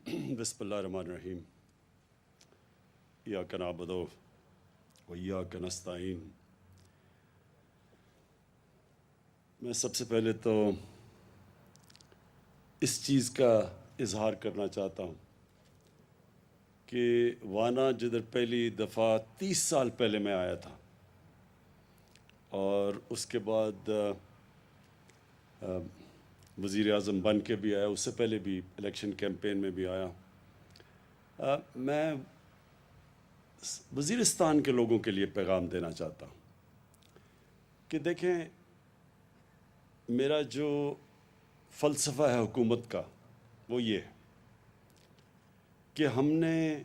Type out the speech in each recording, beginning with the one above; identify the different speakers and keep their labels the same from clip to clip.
Speaker 1: بسم اللہ الرحمن الرحیم ایاک نعبد و ایاک نستعین۔ میں سب سے پہلے تو اس چیز کا اظہار کرنا چاہتا ہوں کہ وانا جدھر پہلی دفعہ 30 سال پہلے میں آیا تھا اور اس کے بعد وزیر اعظم بن کے بھی آیا، اس سے پہلے بھی الیکشن کیمپین میں بھی آیا، میں وزیرستان کے لوگوں کے لیے پیغام دینا چاہتا ہوں کہ دیکھیں، میرا جو فلسفہ ہے حکومت کا وہ یہ ہے کہ ہم نے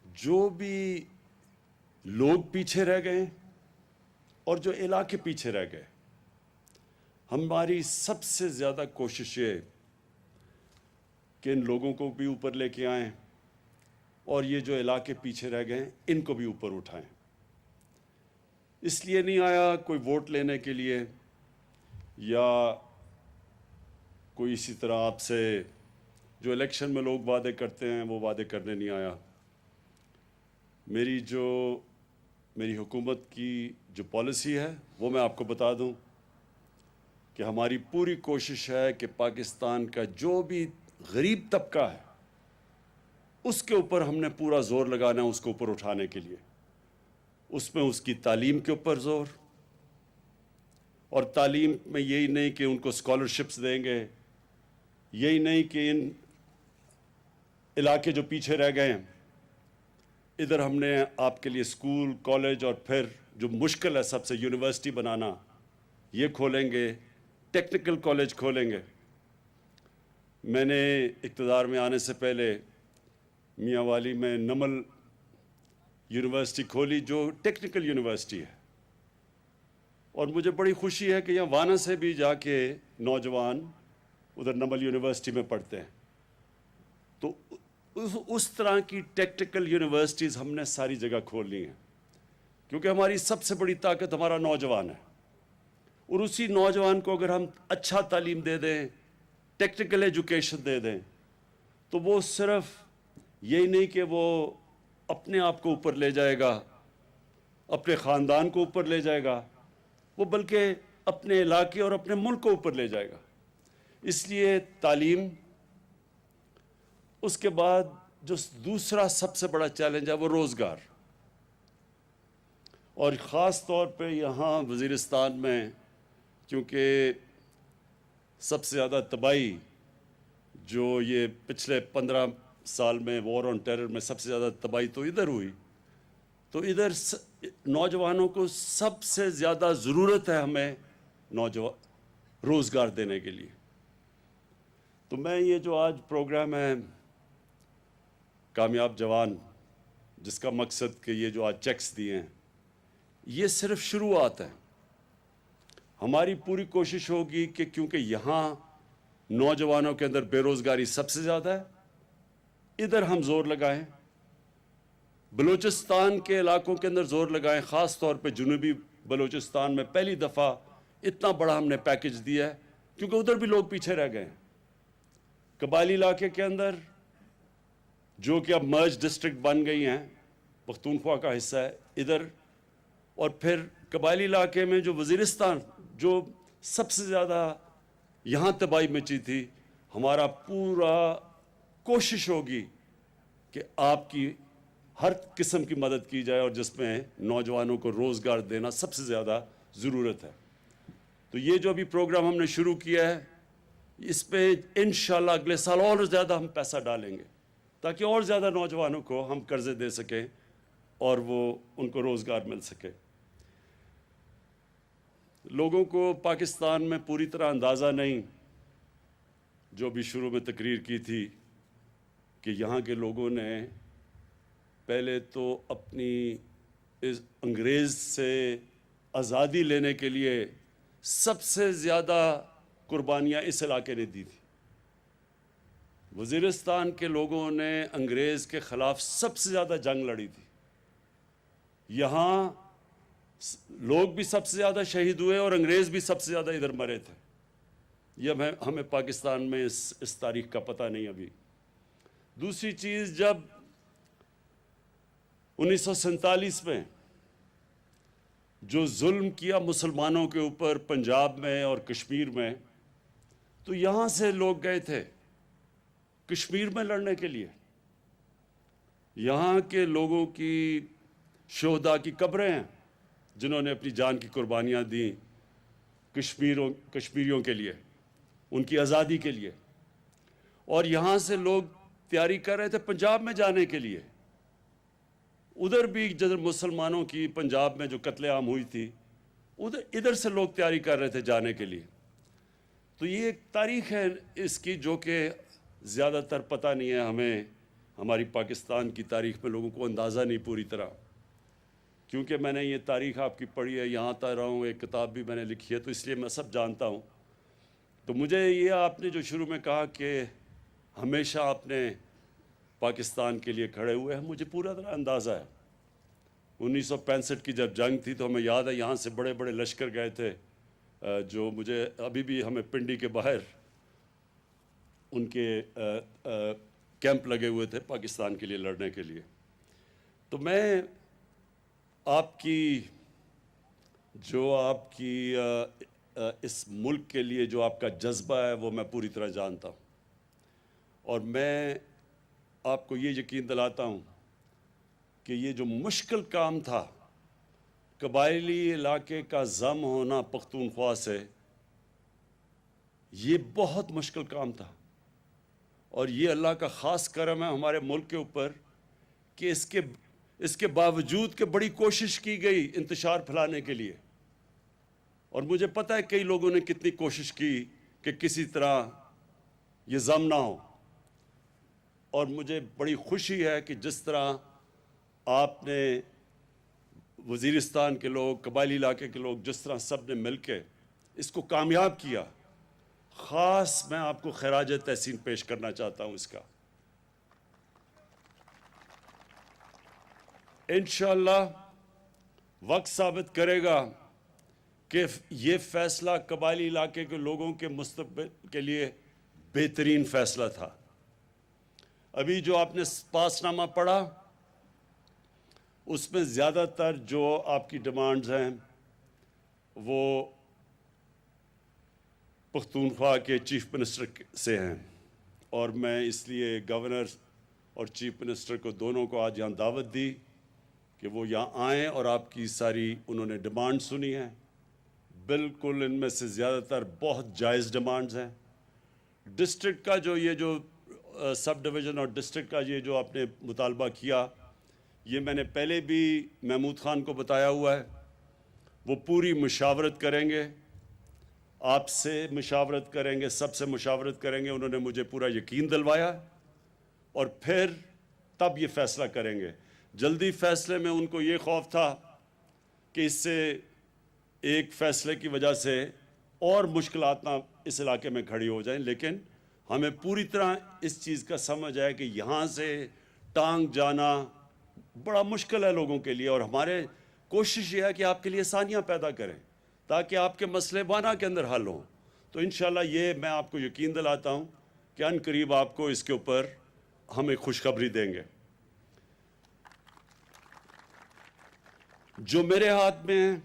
Speaker 1: جو بھی لوگ پیچھے رہ گئے اور جو علاقے پیچھے رہ گئے، ہماری سب سے زیادہ کوشش یہ کہ ان لوگوں کو بھی اوپر لے کے آئیں اور یہ جو علاقے پیچھے رہ گئے ان کو بھی اوپر اٹھائیں۔ اس لیے نہیں آیا کوئی ووٹ لینے کے لیے یا کوئی اسی طرح آپ سے جو الیکشن میں لوگ وعدے کرتے ہیں وہ وعدے کرنے نہیں آیا۔ میری حکومت کی جو پالیسی ہے وہ میں آپ کو بتا دوں کہ ہماری پوری کوشش ہے کہ پاکستان کا جو بھی غریب طبقہ ہے اس کے اوپر ہم نے پورا زور لگانا ہے، اس کو اوپر اٹھانے کے لیے۔ اس میں اس کی تعلیم کے اوپر زور، اور تعلیم میں یہی نہیں کہ ان کو اسکالرشپس دیں گے، یہی نہیں کہ ان علاقے جو پیچھے رہ گئے ہیں ادھر ہم نے آپ کے لیے اسکول، کالج اور پھر جو مشکل ہے سب سے یونیورسٹی بنانا، یہ کھولیں گے، ٹیکنیکل کالج کھولیں گے۔ میں نے اقتدار میں آنے سے پہلے میاں والی میں نمل یونیورسٹی کھولی جو ٹیکنیکل یونیورسٹی ہے، اور مجھے بڑی خوشی ہے کہ یہاں وانا سے بھی جا کے نوجوان ادھر نمل یونیورسٹی میں پڑھتے ہیں۔ تو اس طرح کی ٹیکنیکل یونیورسٹیز ہم نے ساری جگہ کھولنی ہیں، کیونکہ ہماری سب سے بڑی طاقت ہمارا نوجوان ہے، اور اسی نوجوان کو اگر ہم اچھا تعلیم دے دیں، ٹیکنیکل ایجوکیشن دے دیں، تو وہ صرف یہی نہیں کہ وہ اپنے آپ کو اوپر لے جائے گا، اپنے خاندان کو اوپر لے جائے گا، وہ بلکہ اپنے علاقے اور اپنے ملک کو اوپر لے جائے گا۔ اس لیے تعلیم، اس کے بعد جو دوسرا سب سے بڑا چیلنج ہے وہ روزگار، اور خاص طور پہ یہاں وزیرستان میں کیونکہ سب سے زیادہ تباہی جو یہ پچھلے 15 سال میں وار آن ٹیرر میں سب سے زیادہ تباہی تو ادھر ہوئی، تو ادھر نوجوانوں کو سب سے زیادہ ضرورت ہے ہمیں روزگار دینے کے لیے۔ تو میں یہ جو آج پروگرام ہے کامیاب جوان، جس کا مقصد کہ یہ جو آج چیکس دیے ہیں، یہ صرف شروعات ہے۔ ہماری پوری کوشش ہوگی کہ کیونکہ یہاں نوجوانوں کے اندر بے روزگاری سب سے زیادہ ہے، ادھر ہم زور لگائیں، بلوچستان کے علاقوں کے اندر زور لگائیں، خاص طور پہ جنوبی بلوچستان میں پہلی دفعہ اتنا بڑا ہم نے پیکج دیا ہے کیونکہ ادھر بھی لوگ پیچھے رہ گئے ہیں۔ قبائلی علاقے کے اندر جو کہ اب مرج ڈسٹرکٹ بن گئی ہیں، پختونخوا کا حصہ ہے ادھر، اور پھر قبائلی علاقے میں جو وزیرستان جو سب سے زیادہ یہاں تباہی مچی تھی، ہمارا پورا کوشش ہوگی کہ آپ کی ہر قسم کی مدد کی جائے، اور جس میں نوجوانوں کو روزگار دینا سب سے زیادہ ضرورت ہے۔ تو یہ جو ابھی پروگرام ہم نے شروع کیا ہے، اس پہ انشاءاللہ اگلے سال اور زیادہ ہم پیسہ ڈالیں گے تاکہ اور زیادہ نوجوانوں کو ہم قرضے دے سکیں اور وہ ان کو روزگار مل سکے۔ لوگوں کو پاکستان میں پوری طرح اندازہ نہیں، جو بھی شروع میں تقریر کی تھی، کہ یہاں کے لوگوں نے پہلے تو اپنی اس انگریز سے آزادی لینے کے لیے سب سے زیادہ قربانیاں اس علاقے نے دی تھی۔ وزیرستان کے لوگوں نے انگریز کے خلاف سب سے زیادہ جنگ لڑی تھی، یہاں لوگ بھی سب سے زیادہ شہید ہوئے اور انگریز بھی سب سے زیادہ ادھر مرے تھے۔ یہ ہمیں پاکستان میں اس تاریخ کا پتہ نہیں ابھی۔ دوسری چیز، جب 1947 میں جو ظلم کیا مسلمانوں کے اوپر پنجاب میں اور کشمیر میں، تو یہاں سے لوگ گئے تھے کشمیر میں لڑنے کے لیے. یہاں کے لوگوں کی شہداء کی قبریں ہیں جنہوں نے اپنی جان کی قربانیاں دیں کشمیریوں کے لیے، ان کی آزادی کے لیے. اور یہاں سے لوگ تیاری کر رہے تھے پنجاب میں جانے کے لیے. ادھر بھی جدھر مسلمانوں کی پنجاب میں جو قتل عام ہوئی تھی، ادھر سے لوگ تیاری کر رہے تھے جانے کے لیے. تو یہ ایک تاریخ ہے اس کی جو کہ زیادہ تر پتہ نہیں ہے ہمیں. ہماری پاکستان کی تاریخ میں لوگوں کو اندازہ نہیں پوری طرح، کیونکہ میں نے یہ تاریخ آپ کی پڑھی ہے، یہاں تک رہا ہوں، ایک کتاب بھی میں نے لکھی ہے، تو اس لیے میں سب جانتا ہوں. تو مجھے یہ آپ نے جو شروع میں کہا کہ ہمیشہ آپ نے پاکستان کے لیے کھڑے ہوئے ہیں، مجھے پورا طرح اندازہ ہے. 1965 کی جب جنگ تھی تو ہمیں یاد ہے یہاں سے بڑے بڑے لشکر گئے تھے، جو مجھے ابھی بھی ہمیں پنڈی کے باہر ان کے کیمپ لگے ہوئے تھے پاکستان کے لیے لڑنے کے لیے. تو میں آپ کی اس ملک کے لیے جو آپ کا جذبہ ہے وہ میں پوری طرح جانتا ہوں. اور میں آپ کو یہ یقین دلاتا ہوں کہ یہ جو مشکل کام تھا، قبائلی علاقے کا ضم ہونا پختونخوا سے، یہ بہت مشکل کام تھا. اور یہ اللہ کا خاص کرم ہے ہمارے ملک کے اوپر کہ اس کے باوجود کہ بڑی کوشش کی گئی انتشار پھیلانے کے لیے. اور مجھے پتہ ہے کئی لوگوں نے کتنی کوشش کی کہ کسی طرح یہ ضم نہ ہو. اور مجھے بڑی خوشی ہے کہ جس طرح آپ نے، وزیرستان کے لوگ، قبائلی علاقے کے لوگ، جس طرح سب نے مل کے اس کو کامیاب کیا، خاص میں آپ کو خراج تحسین پیش کرنا چاہتا ہوں اس کا. انشاءاللہ وقت ثابت کرے گا کہ یہ فیصلہ قبائلی علاقے کے لوگوں کے مستقبل کے لیے بہترین فیصلہ تھا. ابھی جو آپ نے پاس نامہ پڑھا اس میں زیادہ تر جو آپ کی ڈیمانڈز ہیں وہ پختونخوا کے چیف منسٹر سے ہیں. اور میں اس لیے گورنر اور چیف منسٹر کو دونوں کو آج یہاں دعوت دی کہ وہ یہاں آئیں اور آپ کی ساری انہوں نے ڈیمانڈ سنی ہیں. بالکل ان میں سے زیادہ تر بہت جائز ڈیمانڈز ہیں. ڈسٹرکٹ کا یہ جو سب ڈویژن اور ڈسٹرکٹ کا یہ جو آپ نے مطالبہ کیا، یہ میں نے پہلے بھی محمود خان کو بتایا ہوا ہے. وہ پوری مشاورت کریں گے، آپ سے مشاورت کریں گے، سب سے مشاورت کریں گے. انہوں نے مجھے پورا یقین دلوایا اور پھر تب یہ فیصلہ کریں گے. جلدی فیصلے میں ان کو یہ خوف تھا کہ اس سے ایک فیصلے کی وجہ سے اور مشکلات نہ اس علاقے میں کھڑی ہو جائیں. لیکن ہمیں پوری طرح اس چیز کا سمجھ ہے کہ یہاں سے ٹانگ جانا بڑا مشکل ہے لوگوں کے لیے، اور ہمارے کوشش یہ ہے کہ آپ کے لیے آسانیاں پیدا کریں تاکہ آپ کے مسئلے وانا کے اندر حل ہوں. تو انشاءاللہ یہ میں آپ کو یقین دلاتا ہوں کہ ان قریب آپ کو اس کے اوپر ہم ایک خوشخبری دیں گے. جو میرے ہاتھ میں ہے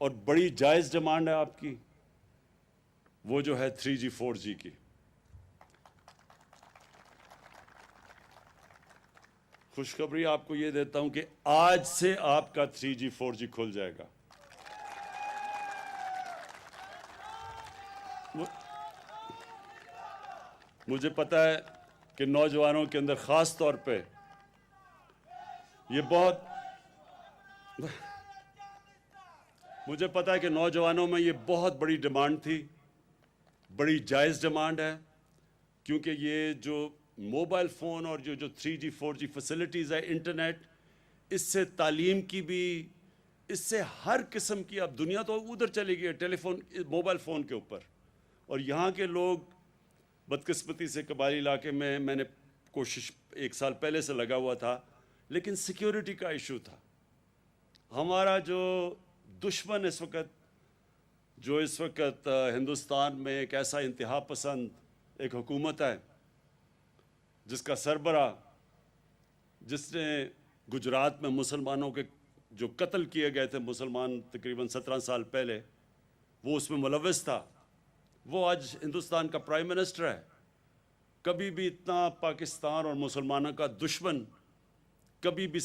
Speaker 1: اور بڑی جائز ڈیمانڈ ہے آپ کی، وہ جو ہے 3G 4G کی. خوشخبری آپ کو یہ دیتا ہوں کہ آج سے آپ کا 3G 4G کھل جائے گا. مجھے پتہ ہے کہ نوجوانوں کے اندر خاص طور پہ مجھے پتہ ہے کہ نوجوانوں میں یہ بہت بڑی ڈیمانڈ تھی، بڑی جائز ڈیمانڈ ہے. کیونکہ یہ جو موبائل فون اور جو 3G 4G فیسلٹیز ہے، انٹرنیٹ، اس سے تعلیم کی بھی، اس سے ہر قسم کی، اب دنیا تو ادھر چلی گئی ہے ٹیلی فون، موبائل فون کے اوپر. اور یہاں کے لوگ بدقسمتی سے قبائلی علاقے میں نے کوشش 1 سال پہلے سے لگا ہوا تھا، لیکن سیکیورٹی کا ایشو تھا. ہمارا جو دشمن اس وقت ہندوستان میں ایک ایسا انتہا پسند ایک حکومت ہے جس کا سربراہ، جس نے گجرات میں مسلمانوں کے جو قتل کیے گئے تھے مسلمان تقریباً 17 سال پہلے، وہ اس میں ملوث تھا، وہ آج ہندوستان کا پرائم منسٹر ہے۔ کبھی بھی اتنا پاکستان اور مسلمانوں کا دشمن کبھی بھی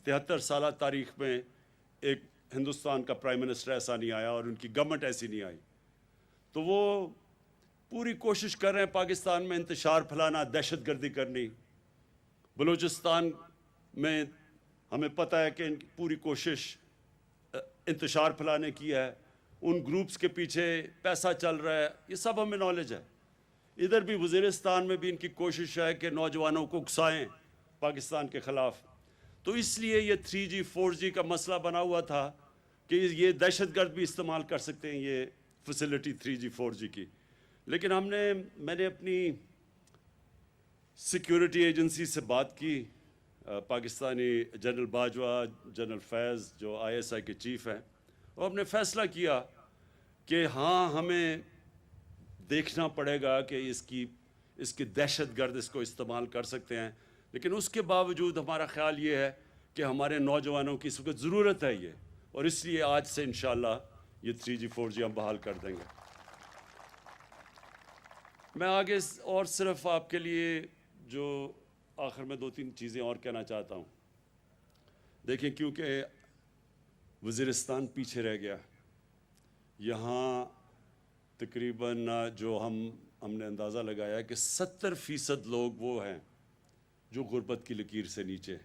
Speaker 1: 73 سالہ تاریخ میں ایک ہندوستان کا پرائم منسٹر ایسا نہیں آیا اور ان کی گورنمنٹ ایسی نہیں آئی۔ تو وہ پوری کوشش کر رہے ہیں پاکستان میں انتشار پھیلانا، دہشت گردی کرنی۔ بلوچستان میں ہمیں پتہ ہے کہ ان کی پوری کوشش انتشار پھیلانے کی ہے، ان گروپس کے پیچھے پیسہ چل رہا ہے، یہ سب ہمیں نالج ہے۔ ادھر بھی وزیرستان میں بھی ان کی کوشش ہے کہ نوجوانوں کو اکسائیں پاکستان کے خلاف۔ تو اس لیے یہ 3G 4G کا مسئلہ بنا ہوا تھا کہ یہ دہشت گرد بھی استعمال کر سکتے ہیں یہ فیسلٹی 3G 4G کی۔ لیکن میں نے اپنی سیکیورٹی ایجنسی سے بات کی، پاکستانی جنرل باجوہ، جنرل فیض جو ISI کے چیف ہیں، اور ہم نے فیصلہ کیا کہ ہاں ہمیں دیکھنا پڑے گا کہ اس کی دہشت گرد اس کو استعمال کر سکتے ہیں، لیکن اس کے باوجود ہمارا خیال یہ ہے کہ ہمارے نوجوانوں کی اس وقت ضرورت ہے یہ، اور اس لیے آج سے انشاءاللہ یہ 3G 4G ہم بحال کر دیں گے۔ میں آگے اور صرف آپ کے لیے جو آخر میں 2-3 چیزیں اور کہنا چاہتا ہوں۔ دیکھیں، کیونکہ وزیرستان پیچھے رہ گیا، یہاں تقریباً جو ہم نے اندازہ لگایا کہ 70% لوگ وہ ہیں جو غربت کی لکیر سے نیچے،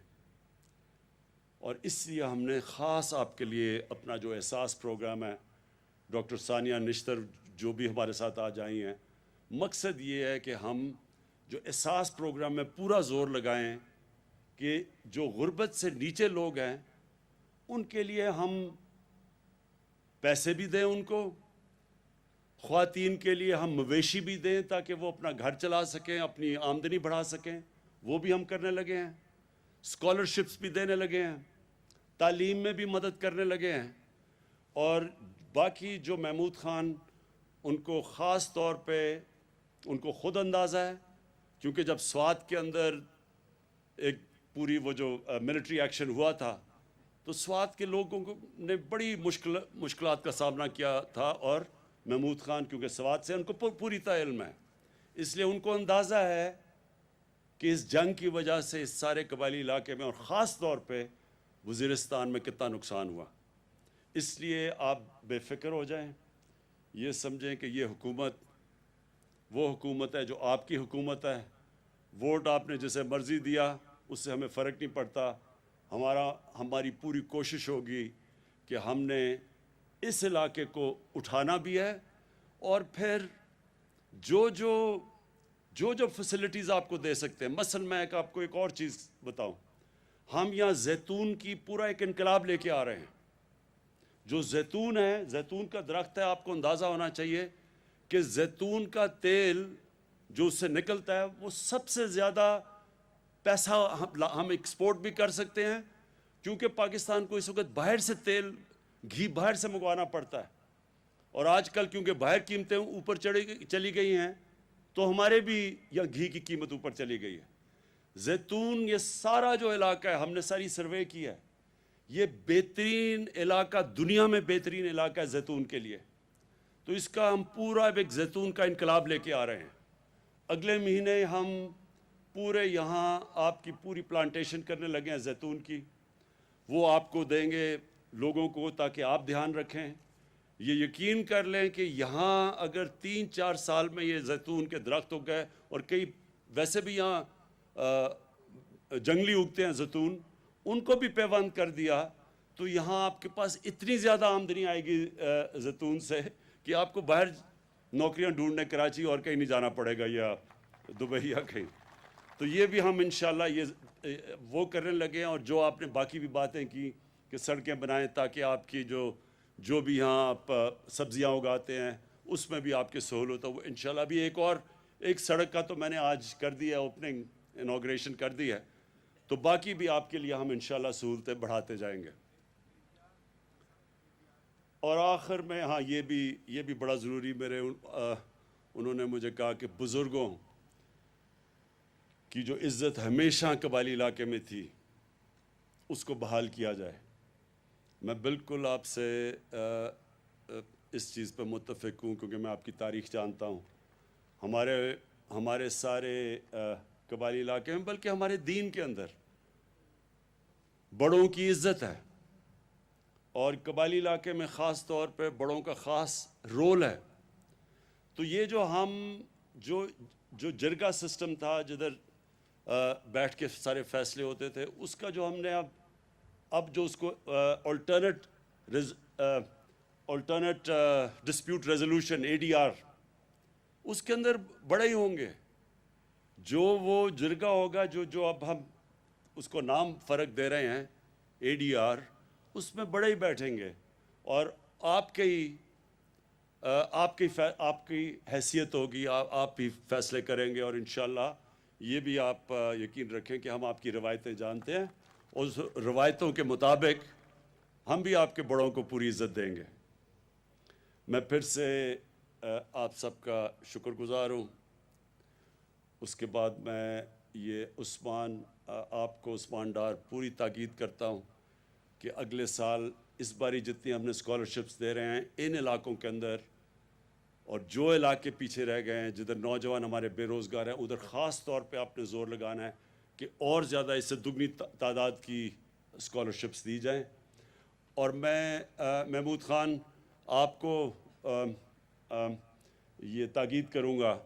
Speaker 1: اور اس لیے ہم نے خاص آپ کے لیے اپنا جو احساس پروگرام ہے، ڈاکٹر ثانیہ نشتر جو بھی ہمارے ساتھ آج آئی ہیں، مقصد یہ ہے کہ ہم جو احساس پروگرام میں پورا زور لگائیں کہ جو غربت سے نیچے لوگ ہیں ان کے لیے ہم پیسے بھی دیں، ان کو خواتین کے لیے ہم مویشی بھی دیں تاکہ وہ اپنا گھر چلا سکیں، اپنی آمدنی بڑھا سکیں، وہ بھی ہم کرنے لگے ہیں۔ اسکالرشپس بھی دینے لگے ہیں، تعلیم میں بھی مدد کرنے لگے ہیں، اور باقی جو محمود خان ان کو خاص طور پہ ان کو خود اندازہ ہے، کیونکہ جب سوات کے اندر ایک پوری وہ جو ملٹری ایکشن ہوا تھا تو سوات کے لوگوں نے بڑی مشکلات کا سامنا کیا تھا، اور محمود خان کیونکہ سوات سے ان کو پوری طرح علم ہے، اس لیے ان کو اندازہ ہے کہ اس جنگ کی وجہ سے اس سارے قبائلی علاقے میں اور خاص طور پہ وزیرستان میں کتنا نقصان ہوا۔ اس لیے آپ بے فکر ہو جائیں، یہ سمجھیں کہ یہ حکومت وہ حکومت ہے جو آپ کی حکومت ہے۔ ووٹ آپ نے جسے مرضی دیا اس سے ہمیں فرق نہیں پڑتا، ہماری پوری کوشش ہوگی کہ ہم نے اس علاقے کو اٹھانا بھی ہے، اور پھر جو فیسلٹیز آپ کو دے سکتے ہیں۔ مثلا میں آپ کو ایک اور چیز بتاؤں، ہم یہاں زیتون کی پورا ایک انقلاب لے کے آ رہے ہیں۔ جو زیتون ہے، زیتون کا درخت ہے، آپ کو اندازہ ہونا چاہیے کہ زیتون کا تیل جو اس سے نکلتا ہے وہ سب سے زیادہ پیسہ ہم ایکسپورٹ بھی کر سکتے ہیں، کیونکہ پاکستان کو اس وقت باہر سے گھی باہر سے منگوانا پڑتا ہے، اور آج کل کیونکہ باہر قیمتیں اوپر چلی گئی ہیں تو ہمارے بھی یا گھی کی قیمت اوپر چلی گئی ہے۔ زیتون یہ سارا جو علاقہ ہے، ہم نے ساری سروے کی ہے، یہ بہترین علاقہ، دنیا میں بہترین علاقہ ہے زیتون کے لیے۔ تو اس کا ہم پورا ایک زیتون کا انقلاب لے کے آ رہے ہیں۔ اگلے مہینے ہم پورے یہاں آپ کی پوری پلانٹیشن کرنے لگے ہیں زیتون کی، وہ آپ کو دیں گے لوگوں کو تاکہ آپ دھیان رکھیں۔ یہ یقین کر لیں کہ یہاں اگر 3-4 سال میں یہ زیتون کے درخت ہو گئے، اور کئی ویسے بھی یہاں جنگلی اگتے ہیں زیتون، ان کو بھی پیوند کر دیا تو یہاں آپ کے پاس اتنی زیادہ آمدنی آئے گی زیتون سے کہ آپ کو باہر نوکریاں ڈھونڈنے کراچی اور کہیں نہیں جانا پڑے گا یا دبئی یا کہیں۔ تو یہ بھی ہم انشاءاللہ یہ وہ کرنے لگے ہیں، اور جو آپ نے باقی بھی باتیں کی کہ سڑکیں بنائیں تاکہ آپ کی جو بھی یہاں آپ سبزیاں اگاتے ہیں اس میں بھی آپ کی سہولت ہو۔ وہ انشاءاللہ بھی ایک سڑک کا تو میں نے آج کر دی ہے، اوپننگ انوگریشن کر دی ہے، تو باقی بھی آپ کے لیے ہم انشاءاللہ سہولتیں بڑھاتے جائیں گے۔ اور آخر میں ہاں یہ بھی بڑا ضروری، انہوں نے مجھے کہا کہ بزرگوں کی جو عزت ہمیشہ قبائلی علاقے میں تھی اس کو بحال کیا جائے۔ میں بالکل آپ سے اس چیز پہ متفق ہوں، کیونکہ میں آپ کی تاریخ جانتا ہوں۔ ہمارے سارے قبائلی علاقے میں، بلکہ ہمارے دین کے اندر بڑوں کی عزت ہے، اور قبائلی علاقے میں خاص طور پہ بڑوں کا خاص رول ہے۔ تو یہ جو جرگہ سسٹم تھا، جدھر بیٹھ کے سارے فیصلے ہوتے تھے، اس کا جو ہم نے اب جو اس کو آلٹرنیٹ ڈسپیوٹ ریزولوشن ADR، اس کے اندر بڑے ہی ہوں گے۔ جو وہ جرگہ ہوگا جو اب ہم اس کو نام فرق دے رہے ہیں ADR، اس میں بڑے ہی بیٹھیں گے، اور آپ کی حیثیت ہوگی، آپ بھی فیصلے کریں گے، اور انشاءاللہ یہ بھی آپ یقین رکھیں کہ ہم آپ کی روایتیں جانتے ہیں، اس روایتوں کے مطابق ہم بھی آپ کے بڑوں کو پوری عزت دیں گے۔ میں پھر سے آپ سب کا شکر گزار ہوں۔ اس کے بعد میں آپ کو عثمان ڈار پوری تاکید کرتا ہوں کہ اگلے سال اس باری جتنی ہم نے اسکالرشپس دے رہے ہیں ان علاقوں کے اندر، اور جو علاقے پیچھے رہ گئے ہیں، جدھر نوجوان ہمارے بے روزگار ہیں، ادھر خاص طور پہ آپ نے زور لگانا ہے کہ اور زیادہ اس سے دگنی تعداد کی اسکالرشپس دی جائیں۔ اور میں محمود خان آپ کو یہ تاکید کروں گا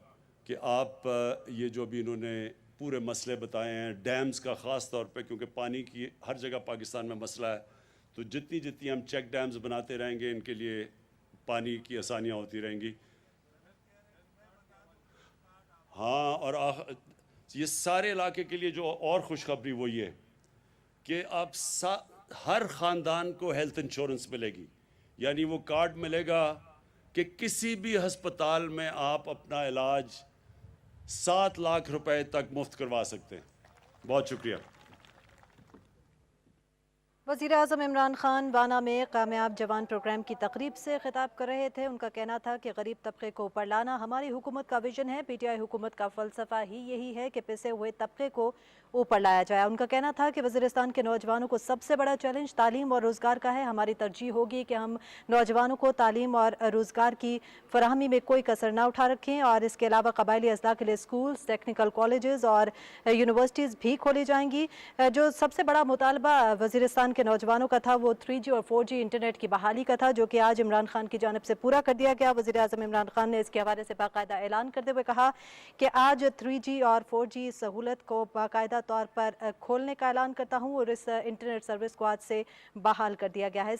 Speaker 1: کہ آپ یہ جو بھی انہوں نے پورے مسئلے بتائے ہیں ڈیمز کا، خاص طور پہ کیونکہ پانی کی ہر جگہ پاکستان میں مسئلہ ہے، تو جتنی ہم چیک ڈیمز بناتے رہیں گے، ان کے لیے پانی کی آسانیاں ہوتی رہیں گی۔ ہاں، اور یہ سارے علاقے کے لیے جو اور خوشخبری وہ یہ کہ اب ہر خاندان کو ہیلتھ انشورنس ملے گی، یعنی وہ کارڈ ملے گا کہ کسی بھی ہسپتال میں آپ اپنا علاج 7 لاکھ روپے تک مفت کروا سکتے ہیں۔ بہت شکریہ۔
Speaker 2: وزیر اعظم عمران خان وانا میں کامیاب جوان پروگرام کی تقریب سے خطاب کر رہے تھے۔ ان کا کہنا تھا کہ غریب طبقے کو اوپر لانا ہماری حکومت کا ویژن ہے۔ PTI حکومت کا فلسفہ ہی یہی ہے کہ پسے ہوئے طبقے کو اوپر لایا جائے۔ ان کا کہنا تھا کہ وزیرستان کے نوجوانوں کو سب سے بڑا چیلنج تعلیم اور روزگار کا ہے۔ ہماری ترجیح ہوگی کہ ہم نوجوانوں کو تعلیم اور روزگار کی فراہمی میں کوئی کسر نہ اٹھا رکھیں، اور اس کے علاوہ قبائلی اضلاع کے لیے سکولز، ٹیکنیکل کالجز اور یونیورسٹیز بھی کھولی جائیں گی۔ جو سب سے بڑا مطالبہ وزیرستان کے نوجوانوں کا تھا وہ 3G اور 4G انٹرنیٹ کی بحالی کا تھا، جو کہ آج عمران خان کی جانب سے پورا کر دیا گیا۔ وزیر اعظم عمران خان نے اس کے حوالے سے باقاعدہ اعلان کرتے ہوئے کہا کہ آج 3G اور 4G سہولت کو باقاعدہ طور پر کھولنے کا اعلان کرتا ہوں، اور اس انٹرنیٹ سروس کو آج سے بحال کر دیا گیا ہے۔